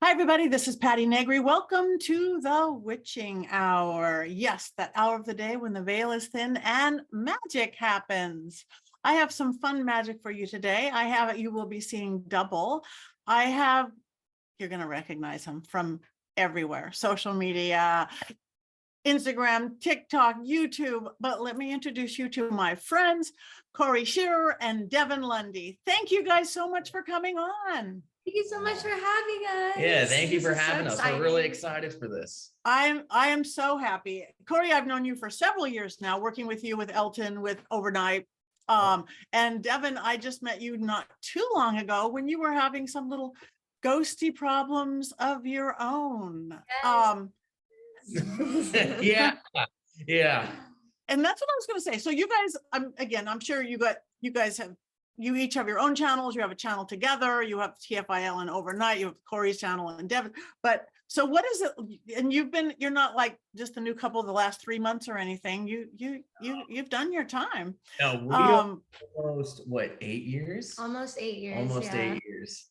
Hi, everybody. This is Patti Negri. Welcome to the witching hour. Yes, that hour of the day when the veil is thin and magic happens. I have some fun magic for you today. You will be seeing double. You're going to recognize him from everywhere, social media, Instagram, TikTok, YouTube. But let me introduce you to my friends, Corey and Devyn Lundy. Thank you guys so much for coming on. Thank you so much for having us. Yeah, thank you for having us. We're really excited for this. I am so happy. Corey, I've known you for several years now, working with you with Elton, with Overnight. And Devyn, I just met you not too long ago when you were having some little ghosty problems of your own. Yes. Yeah. And that's what I was going to say. So you guys, I'm sure you each have your own channels. You have a channel together. You have TFIL and Overnight. You have Corey's channel and Devyn. But so what is it? And you're not like just a new couple the last 3 months or anything. You've done your time. No, we almost 8 years? Almost 8 years. Almost 8 years.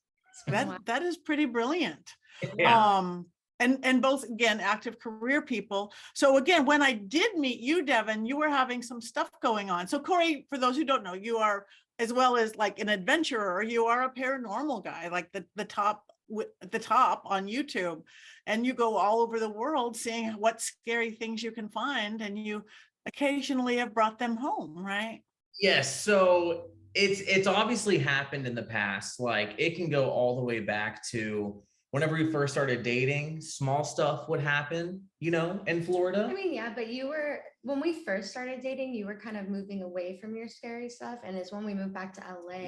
That is pretty brilliant. Yeah. And both, again, active career people. So again, when I did meet you, Devyn, you were having some stuff going on. So Corey, for those who don't know, you are, as well as like an adventurer, you are a paranormal guy, like the top on YouTube, and you go all over the world seeing what scary things you can find, and you occasionally have brought them home, right? Yes. So it's obviously happened in the past. Like it can go all the way back to whenever we first started dating. Small stuff would happen, in Florida. I mean, yeah, but when we first started dating, you were kind of moving away from your scary stuff. And it's when we moved back to LA,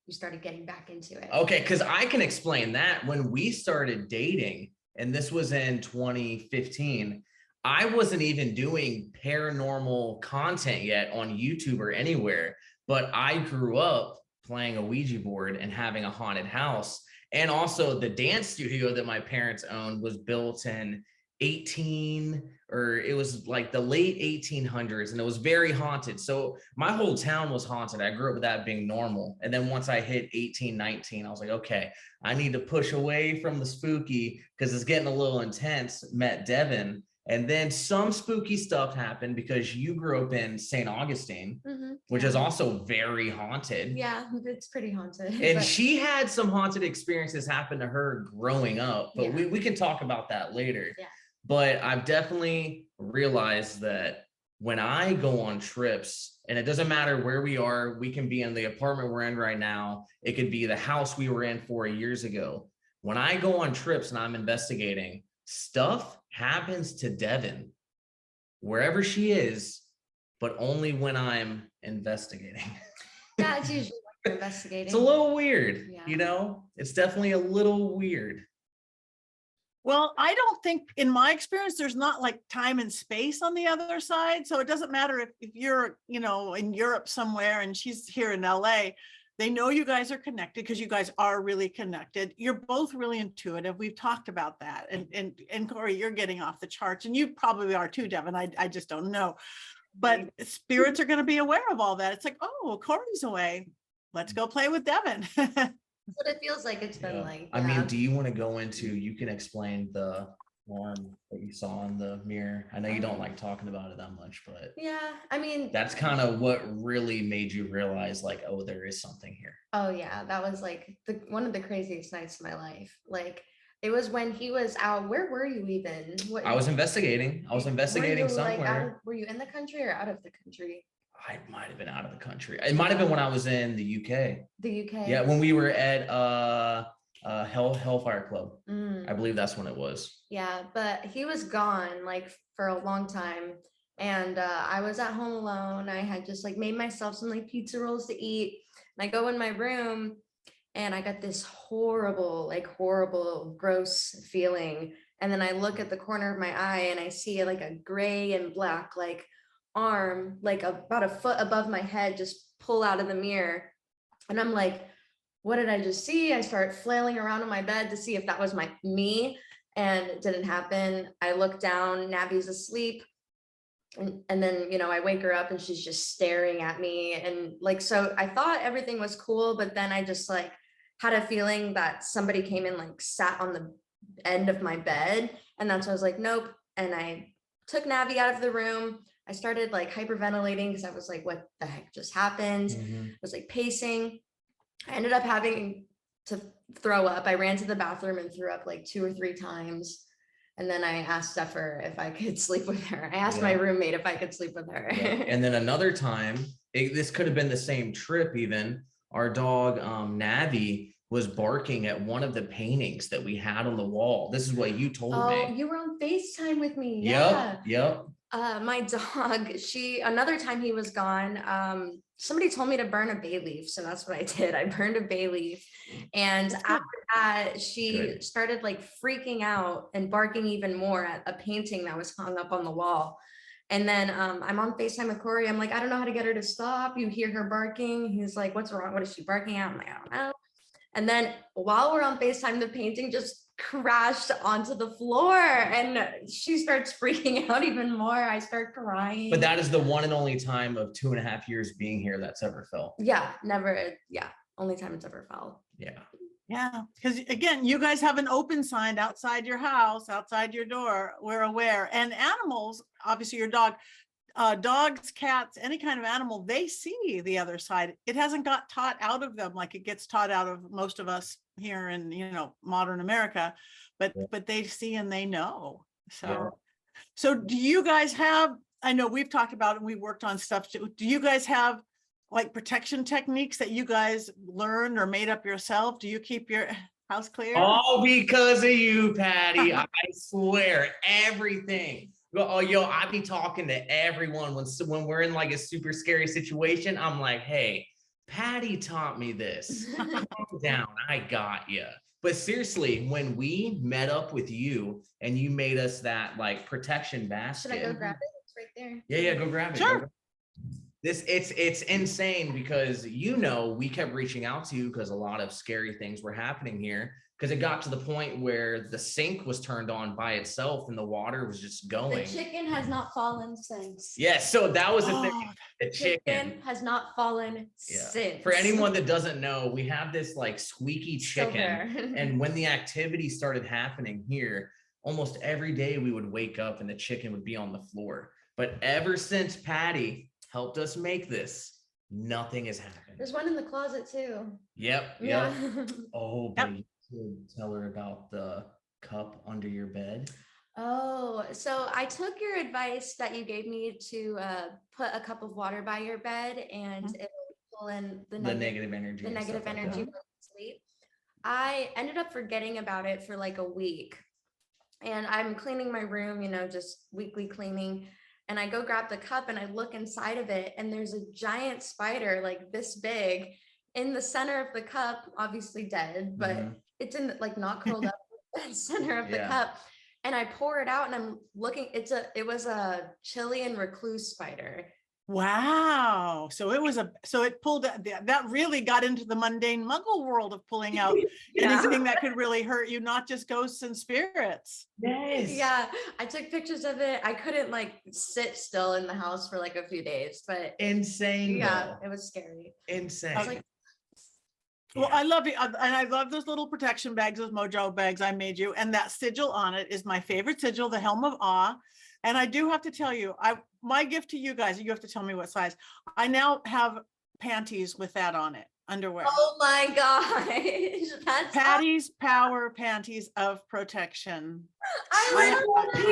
you started getting back into it. Okay, because I can explain that. When we started dating, and this was in 2015, I wasn't even doing paranormal content yet on YouTube or anywhere, but I grew up playing a Ouija board and having a haunted house. And also the dance studio that my parents owned was built in it was like the late 1800s, and it was very haunted. So my whole town was haunted. I grew up with that being normal. And then once I hit 18, 19, I was like, okay, I need to push away from the spooky because it's getting a little intense. Met Devyn. And then some spooky stuff happened because you grew up in St. Augustine, which is also very haunted. Yeah, it's pretty haunted. And she had some haunted experiences happen to her growing up, but we can talk about that later. Yeah. But I've definitely realized that when I go on trips, and it doesn't matter where we are, we can be in the apartment we're in right now. It could be the house we were in 4 years ago. When I go on trips and I'm investigating, stuff happens to Devyn wherever she is, but only when I'm investigating. Yeah, it's usually when you're investigating. It's a little weird, It's definitely a little weird. Well, I don't think, in my experience, there's not like time and space on the other side. So it doesn't matter if you're, in Europe somewhere and she's here in LA. They know you guys are connected because you guys are really connected. You're both really intuitive. We've talked about that. And Corey, you're getting off the charts, and you probably are too, Devyn. I just don't know. But spirits are going to be aware of all that. It's like, oh, Corey's away. Let's go play with Devyn. That's what it feels like. It's been like. I mean, do you want to go into? You can explain the one that you saw in the mirror. I know you don't like talking about it that much, but yeah, I mean, that's kind of what really made you realize, like, oh, there is something here. Oh yeah, that was like one of the craziest nights of my life. Like, it was when he was out. Where were you even? I was investigating. Somewhere. Were you in the country or out of the country? I might have been out of the country. It might have been when I was in the UK. The UK. Yeah, when we were at Hellfire Club. I believe that's when it was. Yeah, but he was gone like for a long time, and I was at home alone. I had just like made myself some like pizza rolls to eat, and I go in my room and I got this horrible, gross feeling. And then I look at the corner of my eye and I see like a gray and black like arm, like about a foot above my head, just pull out of the mirror. And I'm like, what did I just see? I start flailing around on my bed to see if that was me, and it didn't happen. I look down, Navi's asleep. And then, I wake her up and she's just staring at me. And like, so I thought everything was cool, but then I just like had a feeling that somebody came and like sat on the end of my bed. And that's why I was like, nope. And I took Navi out of the room. I started like hyperventilating because I was like, what the heck just happened? I was like pacing. I ended up having to throw up. I ran to the bathroom and threw up like 2 or 3 times. And then I asked Stepher if I could sleep with her. I asked my roommate if I could sleep with her. And then another time, this could have been the same trip even, our dog Navi was barking at one of the paintings that we had on the wall. This is what you told me. Oh, you were on FaceTime with me. Yep. My dog, another time he was gone, somebody told me to burn a bay leaf. So that's what I did. I burned a bay leaf. And after that, she started like freaking out and barking even more at a painting that was hung up on the wall. And then I'm on FaceTime with Corey. I'm like, I don't know how to get her to stop. You hear her barking. He's like, what's wrong? What is she barking at? I'm like, I don't know. And then while we're on FaceTime, the painting just crashed onto the floor and she starts freaking out even more. I start crying. But that is the one and only time of 2.5 years being here that's ever fell. Yeah, never. Yeah, only time it's ever fell. Yeah, because again, you guys have an open sign outside your house, outside your door. We're aware. And animals, obviously your dog, dogs, cats, any kind of animal, they see the other side. It hasn't got taught out of them like it gets taught out of most of us here in, modern America, but they see and they know. So do you guys have, I know we've talked about it and we worked on stuff too. Do you guys have like protection techniques that you guys learned or made up yourself? Do you keep your house clear? All because of you, Patti. I swear, everything. Oh, I be talking to everyone when we're in like a super scary situation. I'm like, hey, Patti taught me this. Calm down, I got you. But seriously, when we met up with you and you made us that like protection basket. Should I go grab it? It's right there. Yeah, go grab it. Sure. It's insane because we kept reaching out to you because a lot of scary things were happening here, because it got to the point where the sink was turned on by itself and the water was just going. The chicken has not fallen since. Yes, so that was the thing. The chicken has not fallen since. For anyone that doesn't know, we have this like squeaky chicken, and when the activity started happening here, almost every day we would wake up and the chicken would be on the floor. But ever since Patti helped us make this, nothing has happened. There's one in the closet too. Yep. Yeah. Oh, but you could tell her about the cup under your bed. Oh, so I took your advice that you gave me to put a cup of water by your bed and it will pull in the negative energy. The negative energy when you sleep. I ended up forgetting about it for like a week. And I'm cleaning my room, just weekly cleaning. And I go grab the cup and I look inside of it and there's a giant spider like this big in the center of the cup, obviously dead, but it's in like not curled up in the center of the cup. And I pour it out and I'm looking, it was a Chilean recluse spider. Wow. So it pulled, that really got into the mundane muggle world of pulling out anything that could really hurt you, not just ghosts and spirits. Yes. Yeah. I took pictures of it. I couldn't like sit still in the house for like a few days, but insane. Yeah, it was scary. Insane. I was like, well, I love you. And I love those little protection bags, those Mojo bags I made you. And that sigil on it is my favorite sigil, the Helm of Awe. And I do have to tell you, my gift to you guys, you have to tell me what size. I now have panties with that on it, underwear. Oh my gosh. That's Patti's Power Panties of Protection. I love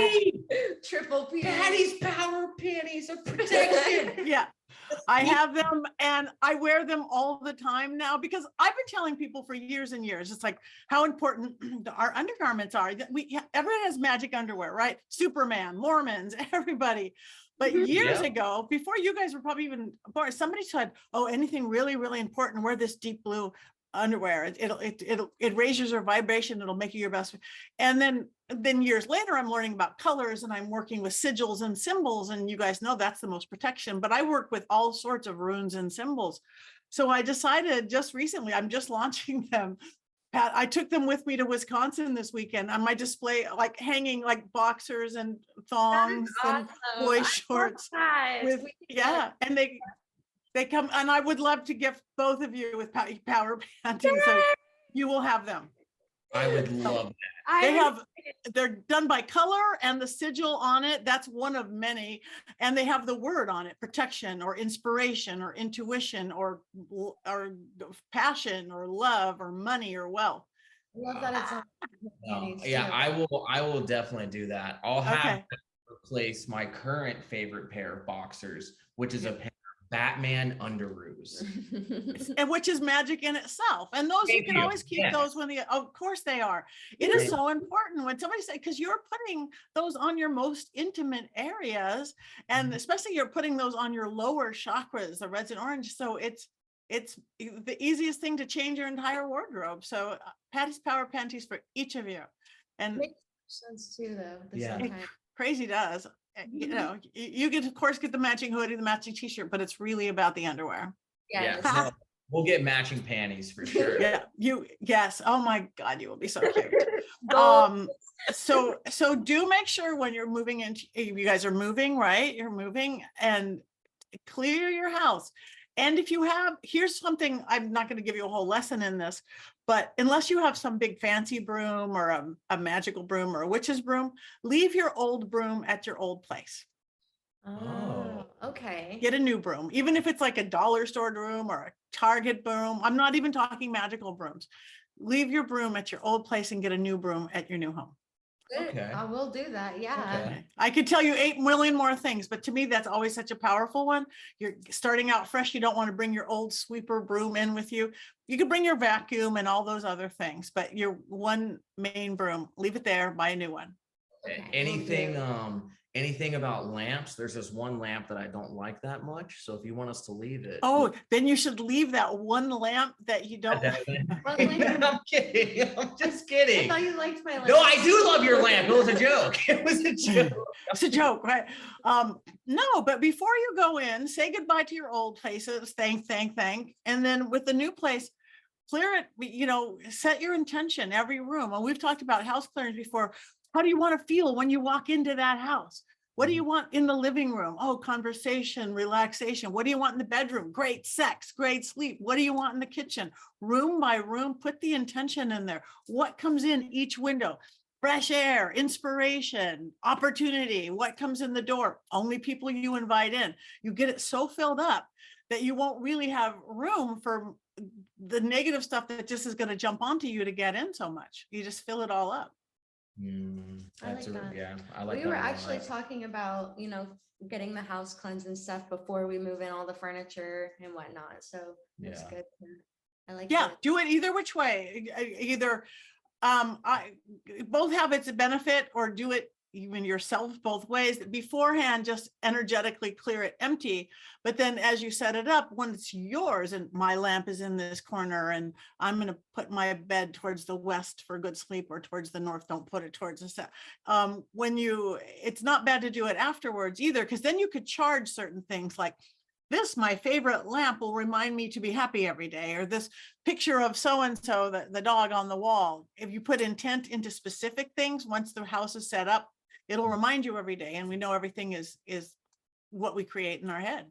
Triple P. Patti's Power Panties of Protection. Yeah. I have them and I wear them all the time now because I've been telling people for years and years, it's like how important our undergarments are. Everyone has magic underwear, right? Superman, Mormons, everybody. But years ago, before you guys were probably even born, somebody said, oh, anything really, really important, wear this deep blue underwear. It raises your vibration. It'll make you your best. And then years later, I'm learning about colors and I'm working with sigils and symbols. And you guys know that's the most protection, but I work with all sorts of runes and symbols. So I decided just recently, I'm just launching them. Pat, I took them with me to Wisconsin this weekend on my display, like hanging like boxers and thongs and boy shorts. And they come, and I would love to gift both of you with Power Panties. So you will have them. I would love They're done by color and the sigil on it. That's one of many. And they have the word on it, protection or inspiration or intuition or passion or love or money or wealth. I love that it's on panties, yeah, too. I will definitely do that. I'll have Okay. to replace my current favorite pair of boxers, which is a pair of Batman underoos. And which is magic in itself. And those you Thank can you. always keep Yeah. those when of course they are. It is so important when somebody say, because you're putting those on your most intimate areas, and especially you're putting those on your lower chakras, the reds and orange. So it's the easiest thing to change your entire wardrobe. So Patti's Power Panties for each of you. And Makes sense too, though. At the Yeah. same time. crazy does. You know, you get, of course, get the matching hoodie, the matching t-shirt, but it's really about the underwear. Yeah, Yes. no, we'll get matching panties for sure. Yeah, yes. Oh my God, you will be so cute. Gold. So do make sure when you're moving into, you guys are moving, right? You're moving, and clear your house. And if you have, here's something, I'm not going to give you a whole lesson in this, but unless you have some big fancy broom or a magical broom or a witch's broom, leave your old broom at your old place. Oh, okay. Get a new broom, even if it's like a dollar store broom or a Target broom. I'm not even talking magical brooms. Leave your broom at your old place and get a new broom at your new home. Good. Okay. I will do that. Yeah. Okay. I could tell you 8 million more things, but to me, that's always such a powerful one. You're starting out fresh. You don't want to bring your old sweeper broom in with you. You could bring your vacuum and all those other things, but your one main broom, leave it there, buy a new one. Okay, will Anything, do. anything about lamps? There's this one lamp that I don't like that much. So if you want us to leave it. Oh, then you should leave that one lamp that you don't. I'm kidding. I'm just I kidding. thought you liked my lamp. No, I do love your lamp. It was a joke. It was a joke. It's a joke, right? No, but before you go in, say goodbye to your old places, thank. And then with the new place, clear it, you know, set your intention every room. And we've talked about house clearings before. How do you want to feel when you walk into that house? What do you want in the living room? Oh, conversation, relaxation. What do you want in the bedroom? Great sex, great sleep. What do you want in the kitchen? Room by room, put the intention in there. What comes in each window? Fresh air, inspiration, opportunity. What comes in the door? Only people you invite in. You get it so filled up that you won't really have room for the negative stuff that just is going to jump onto you to get in so much. You just fill it all up. I like that. Yeah, I like We that were a lot. actually talking about, you know, getting the house cleansed and stuff before we move in all the furniture and whatnot. So it's Yeah. good. I like Yeah, it. do it either which way. Either both have its benefit, or do it even yourself both ways. Beforehand, just energetically clear it empty. But then as you set it up, when it's yours, and my lamp is in this corner, and I'm going to put my bed towards the west for good sleep, or towards the north, don't put it towards the south. It's not bad to do it afterwards either, because then you could charge certain things like, this, my favorite lamp, will remind me to be happy every day, or this picture of so-and-so, the dog on the wall. If you put intent into specific things, once the house is set up, it'll remind you every day. And we know everything is what we create in our head.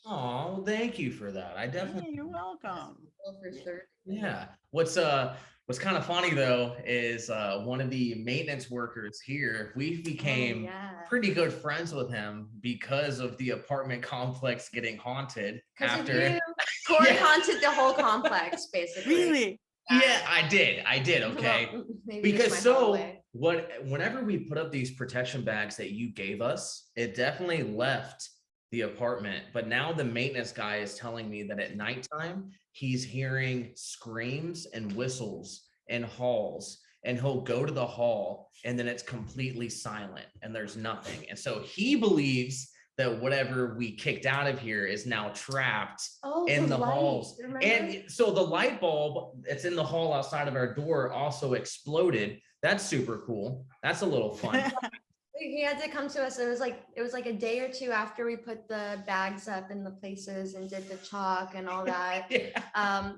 Oh, thank you for that. I definitely. Hey, you're welcome. Well, for sure. Yeah. What's kind of funny though is one of the maintenance workers here, we became yeah. pretty good friends with him because of the apartment complex getting haunted after. Corey Yeah. haunted the whole complex, basically. Really? Yeah, I did. Okay. Well, maybe just Because my so hallway. whenever we put up these protection bags that you gave us, it definitely left the apartment. But now the maintenance guy is telling me that at nighttime, he's hearing screams and whistles in halls, and he'll go to the hall and then it's completely silent and there's nothing. And so he believes that whatever we kicked out of here is now trapped in the light, halls. remember? And so the light bulb that's in the hall outside of our door also exploded. That's super cool. That's a little fun. He had to come to us. It was like a day or two after we put the bags up in the places and did the chalk and all that. Yeah.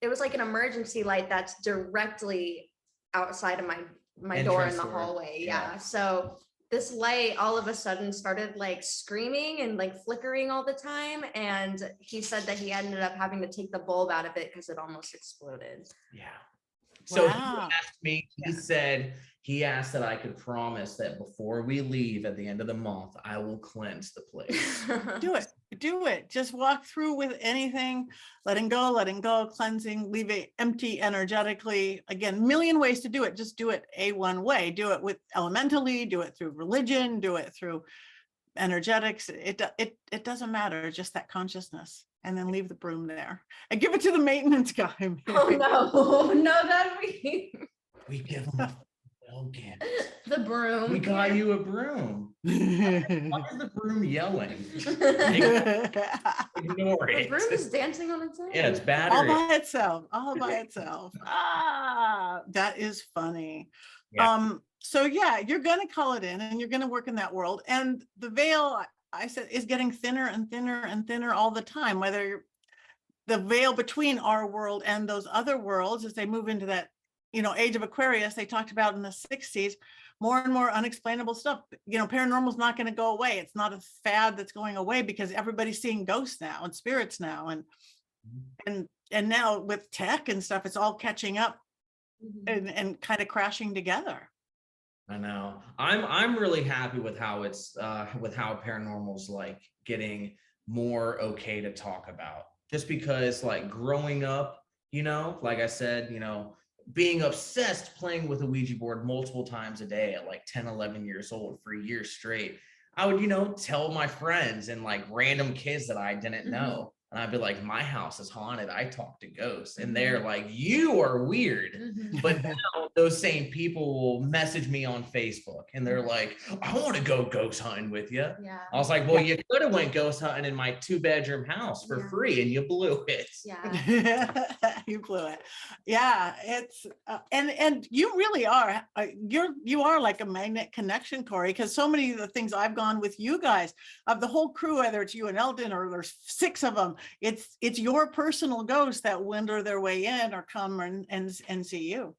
It was like an emergency light that's directly outside of my door in Entrance the door. hallway. Yeah. Yeah. So this light all of a sudden started like screaming and like flickering all the time. And he said that he ended up having to take the bulb out of it because it almost exploded. Yeah. So he Wow. asked me, he asked that I could promise that before we leave at the end of the month, I will cleanse the place. Do it. Do it. Just walk through with anything, letting go, cleansing, leave it empty energetically. Again, million ways to do it. Just do it one way. Do it with elementally, do it through religion, do it through energetics. It doesn't matter. Just that consciousness. And then leave the broom there and give it to the maintenance guy. Oh no, that'd be We give him a well gift. the broom. We got you a broom. Why is the broom yelling? Ignore The it. broom is dancing on its own. Yeah, it's all battery. by itself. All by itself. That is funny. Yeah. So yeah, you're gonna call it in and you're gonna work in that world. And the veil, I said, is getting thinner and thinner and thinner all the time, whether the veil between our world and those other worlds, as they move into that, age of Aquarius, they talked about in the 60s, more and more unexplainable stuff. Paranormal is not going to go away. It's not a fad that's going away because everybody's seeing ghosts now and spirits now. And now with tech and stuff, it's all catching up and kind of crashing together. I know. I'm really happy with how it's with how paranormal's like getting more okay to talk about. Just because like growing up, like I said, being obsessed playing with a Ouija board multiple times a day at like 10, 11 years old for years straight, I would, tell my friends and like random kids that I didn't know. And I'd be like, my house is haunted. I talk to ghosts. And they're like, you are weird. But now those same people will message me on Facebook and they're like, I want to go ghost hunting with you. Yeah. I was like, well, you could have went ghost hunting in my 2-bedroom house for free and you blew it. Yeah. You blew it. Yeah, it's and you really are you are like a magnet connection, Corey, because so many of the things I've gone with you guys, of the whole crew, whether it's you and Eldon or there's 6 of them, it's your personal ghosts that wander their way in or come and see you.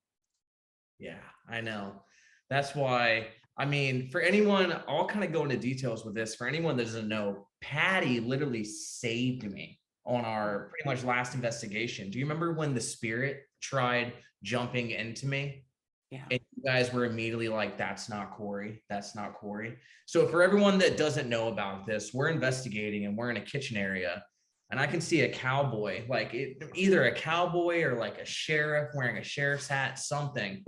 Yeah, I know. That's why, I mean, for anyone, I'll kind of go into details with this. For anyone that doesn't know, Patti literally saved me on our pretty much last investigation. Do you remember when the spirit tried jumping into me? Yeah. And you guys were immediately like, that's not Corey. That's not Corey. So for everyone that doesn't know about this, we're investigating and we're in a kitchen area. And I can see a cowboy, either a cowboy or like a sheriff wearing a sheriff's hat, something.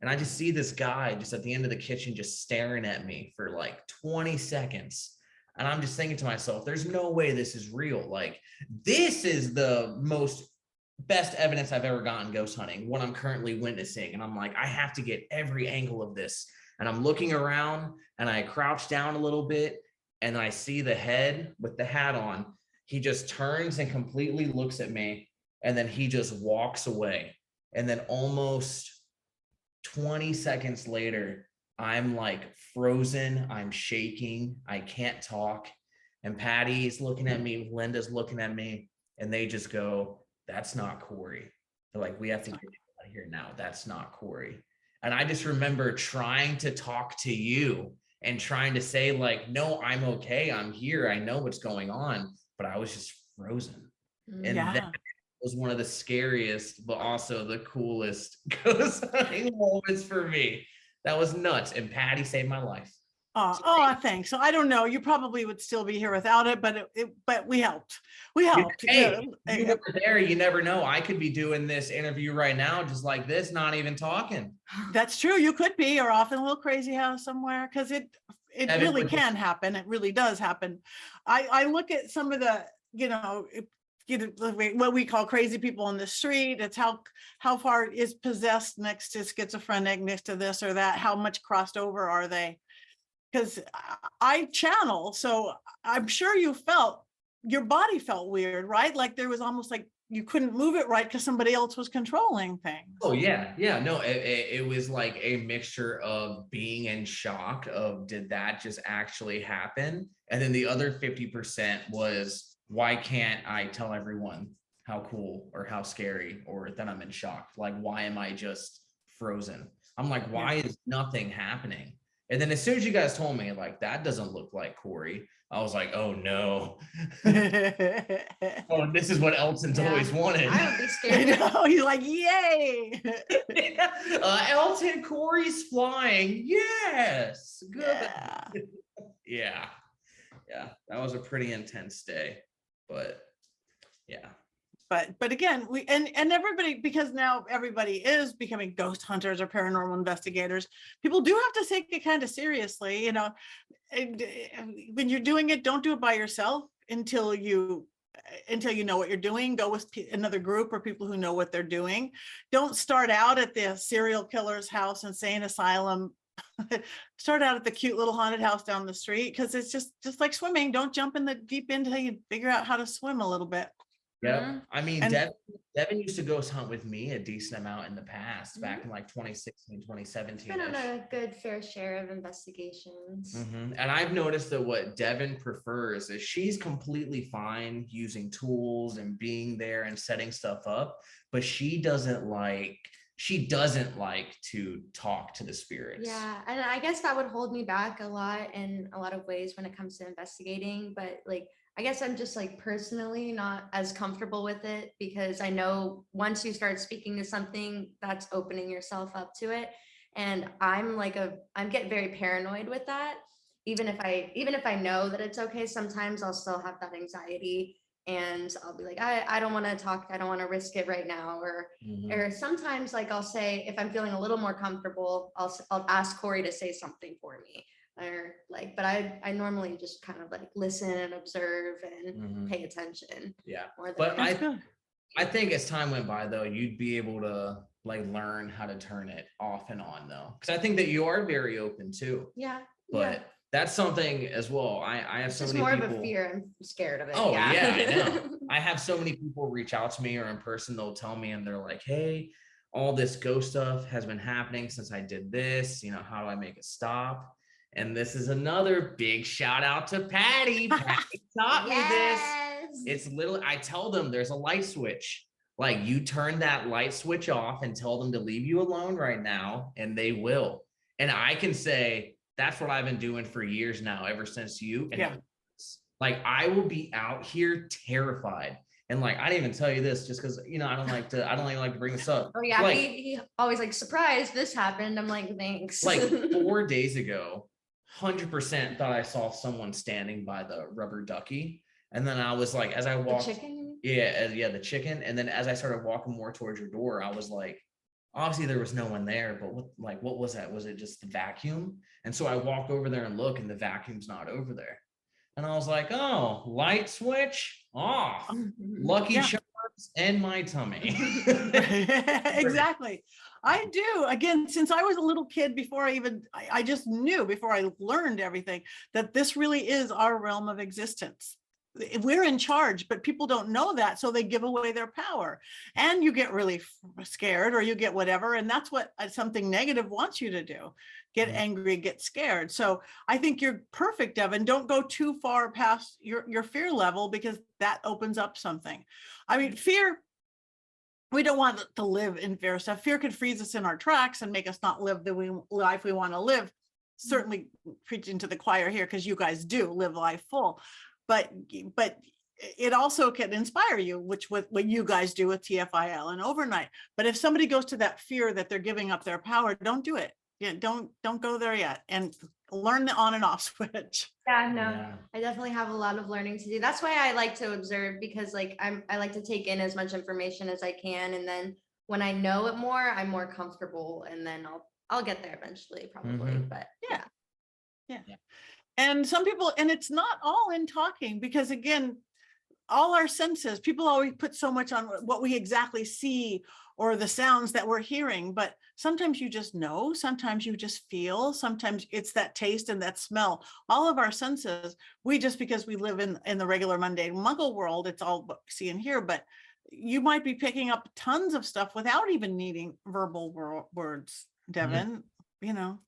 And I just see this guy just at the end of the kitchen, just staring at me for like 20 seconds. And I'm just thinking to myself, there's no way this is real. Like, this is the most best evidence I've ever gotten ghost hunting, what I'm currently witnessing. And I'm like, I have to get every angle of this. And I'm looking around and I crouch down a little bit and I see the head with the hat on. He just turns and completely looks at me and then he just walks away. And then almost 20 seconds later, I'm like frozen, I'm shaking, I can't talk. And Patty's looking at me, Linda's looking at me, and they just go, that's not Corey. They're like, we have to get out of here now. That's not Corey. And I just remember trying to talk to you and trying to say like, no, I'm okay. I'm here. I know what's going on. But I was just frozen. And that was one of the scariest, but also the coolest ghost hunting moments for me. That was nuts. And Patti saved my life. Thanks. So I don't know. You probably would still be here without it, but we helped. We helped. Hey, you were there. You never know. I could be doing this interview right now, just like this, not even talking. That's true. You could be, or off in a little crazy house somewhere, because it really can happen. It really does happen. I look at some of the, what we call crazy people on the street. It's how far is possessed next to schizophrenic, next to this or that. How much crossed over are they? Because I channel, so I'm sure your body felt weird, right? Like there was almost like you couldn't move it right because somebody else was controlling things. Oh yeah. No, it was like a mixture of being in shock of, did that just actually happen? And then the other 50% was, why can't I tell everyone how cool or how scary or that I'm in shock? Like, why am I just frozen? I'm like, why is nothing happening? And then as soon as you guys told me like that doesn't look like Corey, I was like, oh no. Oh, this is what Elton's always wanted. I would be I scared. know, he's like, yay. Elton, Corey's flying. Yes. Good. Yeah. Yeah. Yeah. That was a pretty intense day. But yeah. But again, we and everybody, because now everybody is becoming ghost hunters or paranormal investigators, people do have to take it kind of seriously, you know. When you're doing it, don't do it by yourself until you know what you're doing. Go with another group or people who know what they're doing. Don't start out at the serial killer's house, insane asylum. Start out at the cute little haunted house down the street, because it's just like swimming. Don't jump in the deep end until you figure out how to swim a little bit. Yeah. I mean, And- Devyn used to ghost hunt with me a decent amount in the past, back in like 2016, 2017. Been on a good fair share of investigations. And I've noticed that what Devyn prefers is she's completely fine using tools and being there and setting stuff up, but she doesn't like to talk to the spirits. Yeah, and I guess that would hold me back a lot in a lot of ways when it comes to investigating, but like I guess I'm just like personally not as comfortable with it, because I know once you start speaking to something, that's opening yourself up to it. And I'm get very paranoid with that. Even if I know that it's okay, sometimes I'll still have that anxiety, and I'll be like, I don't want to talk, I don't want to risk it right now. Or sometimes like I'll say, if I'm feeling a little more comfortable, I'll ask Corey to say something for me. Or like, but I normally just kind of like listen and observe and pay attention. Yeah. More than But That's I think as time went by though, you'd be able to like learn how to turn it off and on though. Because I think that you are very open too. yeah. But that's something as well. I have It's so just many more people. of a fear. I'm scared of it. Oh yeah, I know. I have so many people reach out to me or in person, they'll tell me and they're like, hey, all this ghost stuff has been happening since I did this. You know, how do I make it stop? And this is another big shout out to Patti. Patti taught me this. It's literally, I tell them there's a light switch. Like you turn that light switch off and tell them to leave you alone right now, and they will. And I can say that's what I've been doing for years now, ever since you. And like I will be out here terrified. And like I didn't even tell you this just because you know I don't like to bring this up. Oh yeah, like, he always like, surprise, this happened. I'm like, thanks. Like 4 days ago, 100% thought I saw someone standing by the rubber ducky. And then I was like, as I walked, the chicken? Yeah, the chicken. And then as I started walking more towards your door, I was like, obviously there was no one there, but what was that? Was it just the vacuum? And so I walk over there and look, and the vacuum's not over there. And I was like, oh, light switch off. Lucky Charms and my tummy. Exactly. I do. Again, since I was a little kid, before I just knew, before I learned everything, that this really is our realm of existence. We're in charge, but people don't know that, so they give away their power, and you get really scared, or you get whatever, and that's what something negative wants you to do: get angry, get scared. So I think you're perfect, Devyn. Don't go too far past your fear level, because that opens up something. I mean, fear, we don't want to live in fear stuff. Fear could freeze us in our tracks and make us not live the life we want to live. Certainly preaching to the choir here, because you guys do live life full. But it also can inspire you, which what you guys do with TFIL and overnight. But if somebody goes to that fear that they're giving up their power, don't do it. Yeah, don't go there yet, and learn the on and off switch. I definitely have a lot of learning to do. That's why I like to observe, because like I like to take in as much information as I can, and then when I know it more, I'm more comfortable, and then I'll get there eventually, probably. But yeah. And some people, and it's not all in talking, because again, all our senses, people always put so much on what we exactly see or the sounds that we're hearing, but sometimes you just know, sometimes you just feel, sometimes it's that taste and that smell. All of our senses, because we live in the regular mundane muggle world, it's all what we see and hear, but you might be picking up tons of stuff without even needing verbal words, Devyn, you know.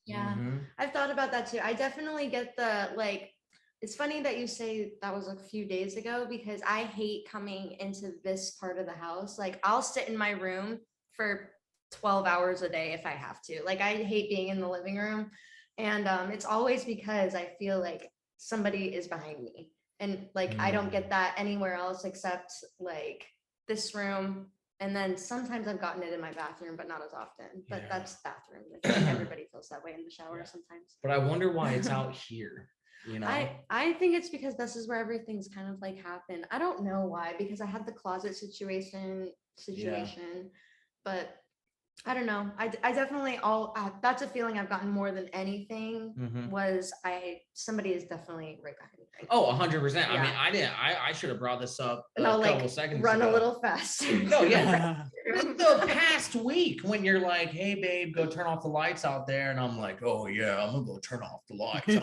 Yeah, I've thought about that too. I definitely get it's funny that you say that was a few days ago, because I hate coming into this part of the house. Like I'll sit in my room for 12 hours a day if I have to. Like I hate being in the living room. And it's always because I feel like somebody is behind me. And like I don't get that anywhere else except like this room. And then sometimes I've gotten it in my bathroom, but not as often. But Yeah. that's bathroom. I feel like everybody feels that way in the shower sometimes. But I wonder why it's out here, you know? I think it's because this is where everything's kind of like happened. I don't know why, because I had the closet situation, but I don't know. I definitely that's a feeling I've gotten more than anything Mhm. was somebody is definitely right behind me. Oh, 100%. I mean, Yeah. I should have brought this up a And I'll couple like seconds run ago. a little faster. No, yeah. The past week when you're like, hey babe, go turn off the lights out there. And I'm like, oh yeah, I'm gonna go turn off the lights.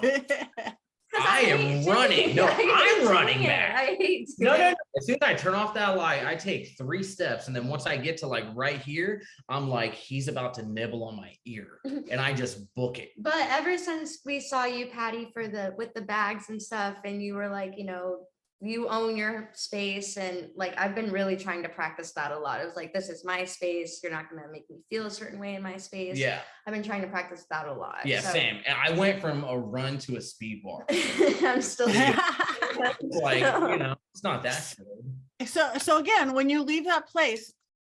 I am running. No, I'm running back. I hate No. As soon as I turn off that light, I take 3 steps. And then once I get to like right here, I'm like, he's about to nibble on my ear. And I just book it. But ever since we saw you, Patti, with the bags and stuff, and you were like, you own your space, and like I've been really trying to practice that a lot. It was like, this is my space. You're not gonna make me feel a certain way in my space. Yeah. I've been trying to practice that a lot. Yeah, so. same. And I went from a run to a speed bar. I'm still Like, it's not that good. So again, when you leave that place,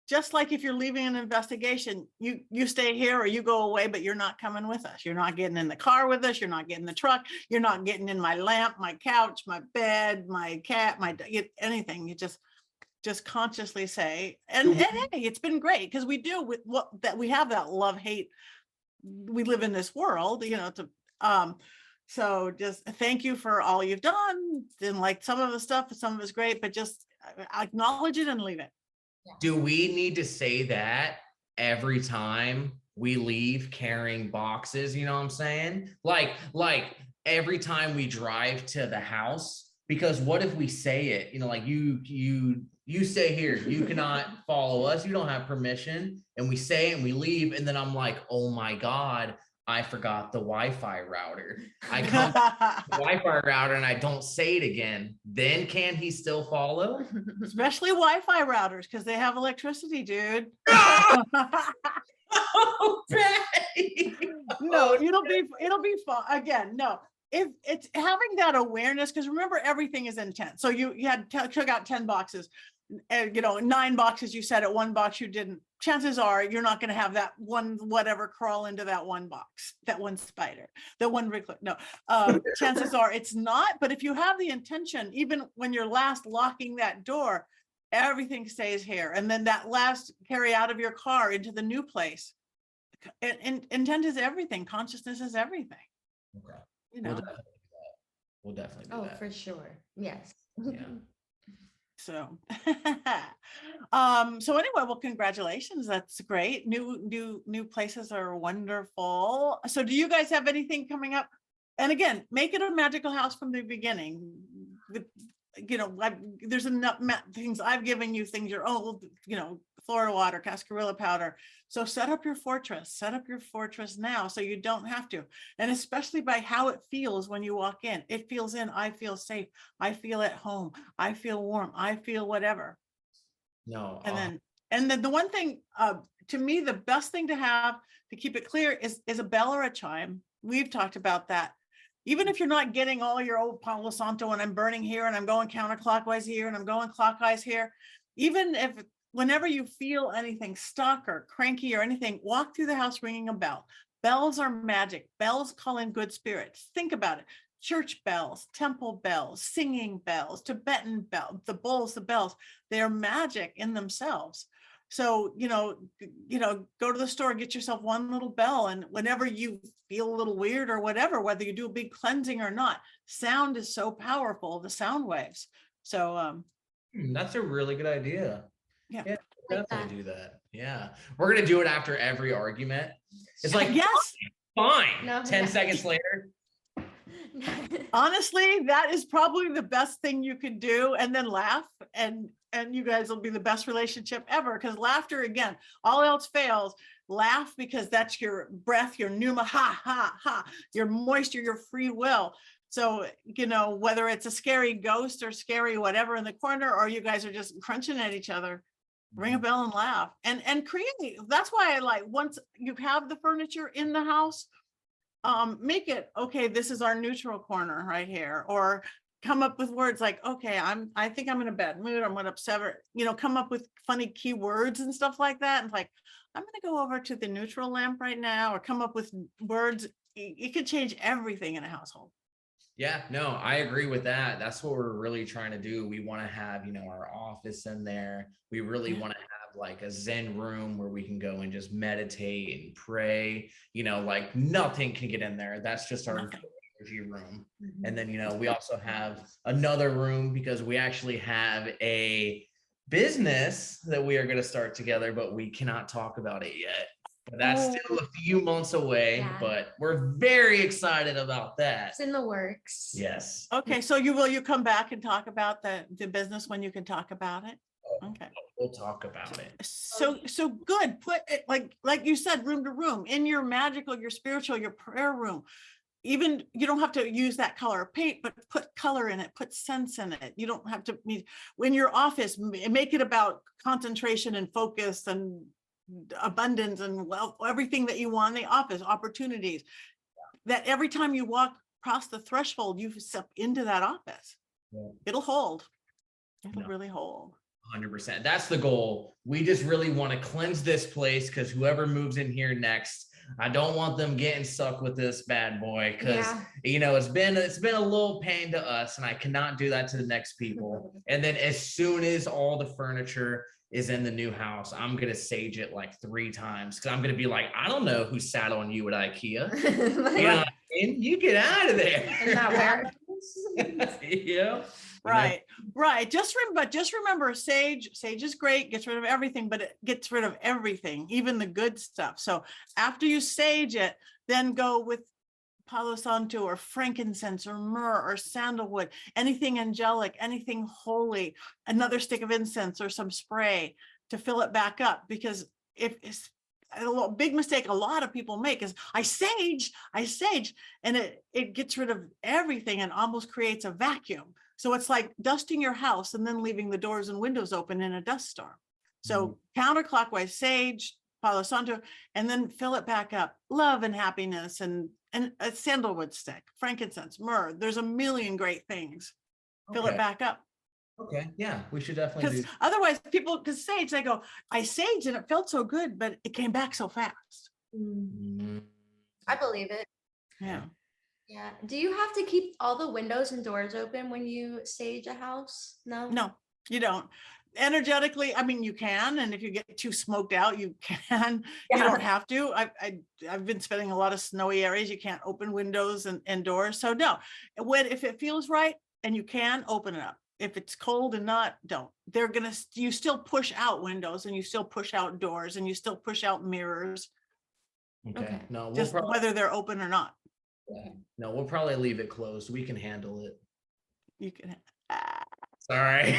just like if you're leaving an investigation, you stay here or you go away, but you're not coming with us. You're not getting in the car with us. You're not getting in the truck. You're not getting in my lamp, my couch, my bed, my cat, anything. You just consciously say, and hey, it's been great because we do with we have that love-hate. We live in this world, so just thank you for all you've done. And like some of the stuff, some of it's great, but just acknowledge it and leave it. Do we need to say that every time we leave carrying boxes? You know what I'm saying? Like every time we drive to the house, because what if we say it, like you stay here, you cannot follow us, you don't have permission, and we say it and we leave, and then I'm like, oh my God, I forgot the Wi-Fi router. I come to the Wi-Fi router and I don't say it again. Then can he still follow? Especially Wi-Fi routers because they have electricity, dude. Oh, Patty. No, it'll be fun. Again, no. If it's having that awareness, because remember everything is intent. So you took out 10 boxes. 9 boxes you said it, 1 box you didn't. Chances are you're not going to have that one whatever crawl into that one box, that one spider, that one recluse. No, chances are it's not. But if you have the intention, even when you're last locking that door, everything stays here. And then that last carry out of your car into the new place. And intent is everything. Consciousness is everything. Okay. We'll definitely do that. Oh, for sure. Yes. Yeah. So, so anyway, well, congratulations. That's great. New places are wonderful. So do you guys have anything coming up? And again, make it a magical house from the beginning. There's enough things I've given you, things your own, Florida water, cascarilla powder. So set up your fortress now so you don't have to. And especially by how it feels when you walk in. It feels I feel safe. I feel at home. I feel warm. I feel whatever. No. And then the one thing, to me, the best thing to have to keep it clear is a bell or a chime. We've talked about that. Even if you're not getting all your old Palo Santo and I'm burning here and I'm going counterclockwise here and I'm going clockwise here, even if whenever you feel anything stuck or cranky or anything, walk through the house ringing a bell. Bells are magic. Bells call in good spirits. Think about it. Church bells, temple bells, singing bells, Tibetan bells, the bowls, the bells, they're magic in themselves. So, go to the store, get yourself one little bell. And whenever you feel a little weird or whatever, whether you do a big cleansing or not, sound is so powerful, the sound waves. So that's a really good idea. Yeah, definitely do that. Yeah. We're going to do it after every argument. It's like, yes, fine. No, 10 seconds later. honestly, that is probably the best thing you could do, and then laugh, and you guys will be the best relationship ever, because laughter, again, all else fails, laugh, because that's your breath, your pneuma, ha, ha, ha, your moisture, your free will. So, whether it's a scary ghost or scary whatever in the corner, or you guys are just crunching at each other, ring a bell and laugh, and create. That's why I like, once you have the furniture in the house, make it, okay, this is our neutral corner right here, or come up with words like, okay, I think I'm in a bad mood, I'm gonna upset her, come up with funny keywords and stuff like that. And like, I'm gonna go over to the neutral lamp right now, or come up with words. It could change everything in a household. Yeah, no, I agree with that. That's what we're really trying to do. We want to have, our office in there. We really want to have like a Zen room where we can go and just meditate and pray, like nothing can get in there. That's just our energy room. And then, we also have another room because we actually have a business that we are going to start together, but we cannot talk about it yet. That's still a few months away, but we're very excited about that. It's in the works. Yes. Okay, so you come back and talk about the business when you can talk about it? Okay. We'll talk about it. So good. Put it like you said, room to room, in your magical, your spiritual, your prayer room. Even you don't have to use that color of paint, but put color in it, put sense in it. You don't have to, in your office, make it about concentration and focus and abundance and wealth, everything that you want in the office, opportunities, that every time you walk across the threshold, you step into that office. It'll hold. It'll really hold. 100%. That's the goal. We just really want to cleanse this place because whoever moves in here next, I don't want them getting stuck with this bad boy because it's been a little pain to us, and I cannot do that to the next people. And then as soon as all the furniture is in the new house, I'm gonna sage it like 3 times because I'm gonna be like, I don't know who sat on you at IKEA. And you get out of there. Isn't that Yeah. Right. Just remember, sage is great, gets rid of everything, but it gets rid of everything, even the good stuff. So after you sage it, then go with Palo Santo or frankincense or myrrh or sandalwood, anything angelic, anything holy, another stick of incense or some spray to fill it back up. Because if it's a big mistake a lot of people make is I sage, and it gets rid of everything and almost creates a vacuum. So it's like dusting your house and then leaving the doors and windows open in a dust storm. So counterclockwise, sage, Palo Santo, and then fill it back up. Love and happiness and a sandalwood stick, frankincense, myrrh. There's a million great things. Fill it back up. Okay. Yeah, we should definitely do. Otherwise because sage, they go, I saged and it felt so good, but it came back so fast. I believe it. Yeah. Yeah. Do you have to keep all the windows and doors open when you sage a house? No, you don't. Energetically, I mean, you can, and if you get too smoked out, you can. You don't have to. I've been spending a lot of snowy areas. You can't open windows and doors. So no, if it feels right and you can, open it up. If it's cold and not, don't. You still push out windows and you still push out doors and you still push out mirrors. Okay. No, just whether they're open or not. No, we'll probably leave it closed. We can handle it. You can. Sorry.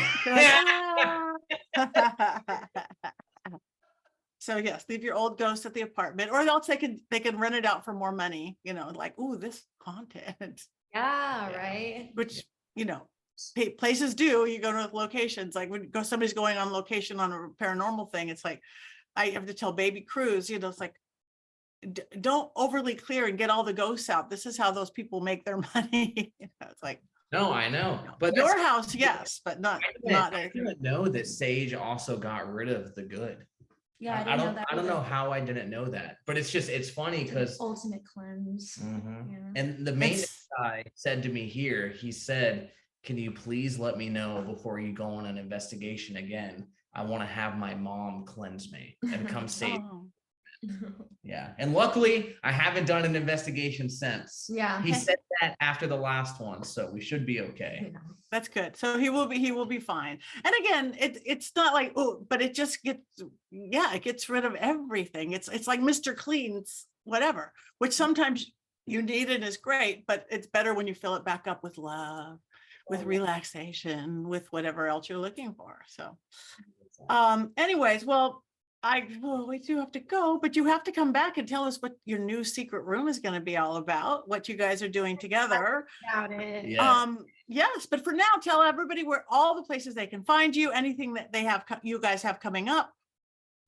So yes, leave your old ghosts at the apartment, or else they can rent it out for more money. Like, ooh, this content. Yeah, right. Which places do. You go to locations like when somebody's going on location on a paranormal thing. It's like I have to tell Baby Cruise. It's like don't overly clear and get all the ghosts out. This is how those people make their money. It's like. No, I know, but your house, yes, but not. I didn't know that sage also got rid of the good. Yeah, I don't know how I didn't know that, but it's funny because ultimate cleanse. And the maintenance guy said to me here, he said, "Can you please let me know before you go on an investigation again? I want to have my mom cleanse me and come save." Yeah, and luckily I haven't done an investigation since. Yeah, he said that after the last one, so we should be okay. That's good. So he will be fine. And again, it's not like, oh, but it just gets, it gets rid of everything. It's like Mr. Clean's whatever, which sometimes you need it is great, but it's better when you fill it back up with love, with relaxation, with whatever else you're looking for. So anyways, well, we do have to go, but you have to come back and tell us what your new secret room is going to be all about, what you guys are doing together. About it. Yes, but for now, tell everybody where all the places they can find you, anything that you guys have coming up.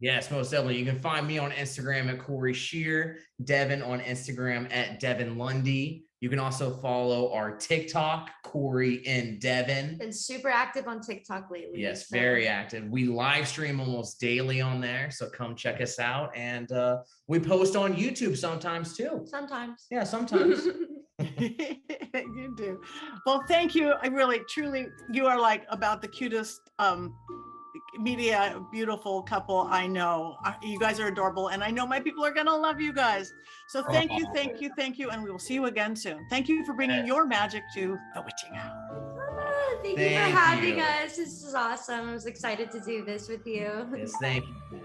Yes, most definitely. You can find me on Instagram at Corey Shear, Devyn on Instagram at Devyn Lundy. You can also follow our TikTok, Corey and Devyn. Been super active on TikTok lately. Yes, so- very active. We live stream almost daily on there, so come check us out. And we post on YouTube sometimes too. Sometimes. Yeah, sometimes. You do. Well, thank you. I really, truly, you are like about the cutest media, beautiful couple I know. You guys are adorable, and I know my people are gonna love you guys. So thank you, thank you, thank you, and we will see you again soon. Thank you for bringing your magic to the witching hour. Thank you for Thank having you. us. This is awesome. I was excited to do this with you. Yes, thank you.